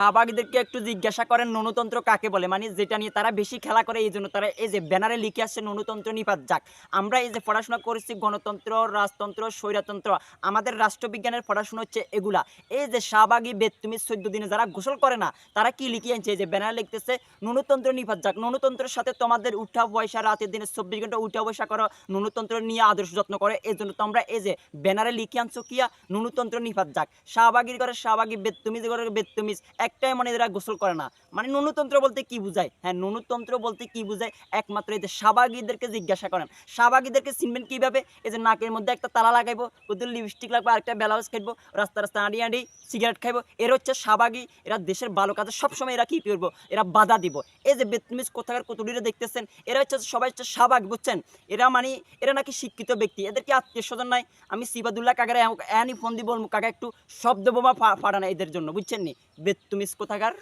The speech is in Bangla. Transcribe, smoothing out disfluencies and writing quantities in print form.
শাহবাগীদেরকে একটু জিজ্ঞাসা করেন ননুতন্ত্র কাকে বলে, মানে যেটা নিয়ে তারা বেশি খেলা করে, এই জন্য তারা এই যে ব্যানারে লিখে আসছে ননুতন্ত্র নিপাত যাক। আমরা এই যে পড়াশোনা করেছি গণতন্ত্র, রাজতন্ত্র, স্বৈরতন্ত্র, আমাদের রাষ্ট্রবিজ্ঞানের পড়াশোনা হচ্ছে এগুলা। এই যে শাহবাগী বেত্তুমিজ 14 দিনে যারা গোসল করে না, তারা কি লিখে আনছে? এই যে ব্যানারে লিখতেছে ননুতন্ত্র নিপাত যাক। ননুতন্ত্রের সাথে তোমাদের উঠা বয়সা, রাতের দিনে 24 ঘন্টা উঠা বয়সা করো, ননুতন্ত্র নিয়ে আদর্শ যত্ন করে, এই জন্য তোমরা এই যে ব্যানারে লিখে আনছো কিয়া ননুতন্ত্র নিপাত যাক। শাহবাগীর করে শাহবাগী, বেত্তুমিজ করে বেত্তুমিজ, একটাই মনে এরা গোসল করে না। মানে নুনুতন্ত্র বলতে কি বুঝায়? হ্যাঁ, নুনুতন্ত্র বলতে কি বুঝায়? একমাত্র এই যে শাহবাগীদেরকে জিজ্ঞাসা করেন। শাহবাগীদেরকে চিনবেন কিভাবে? এই যে নাকের মধ্যে একটা তালা লাগাইবো, ওদের লিপস্টিক লাগবে, আরেকটা ব্লাউজ খাইবো, রাস্তা রাস্তা আড়ি সিগারেট খাইবো, এরা হচ্ছে শাহবাগী। এরা দেশের ভালো কাজে সবসময় এরা কি করবো? এরা বাধা দিব। এই যে বেতমিজ কোথাকার কতুরিরা দেখতেছেন, এরা হচ্ছে সবাই হচ্ছে শাহবাগ, বুঝছেন? এরা মানে এরা নাকি শিক্ষিত ব্যক্তি, এদের কি আত্মীয় স্বজন নাই? আমি সিবাদুল্লাহ কাকারে এনি ফোন দিব, কাকা একটু শব্দ বোমা ফাটানা এদের জন্য, বুঝছেন নি? বেত্তুমিজ কোথাকার।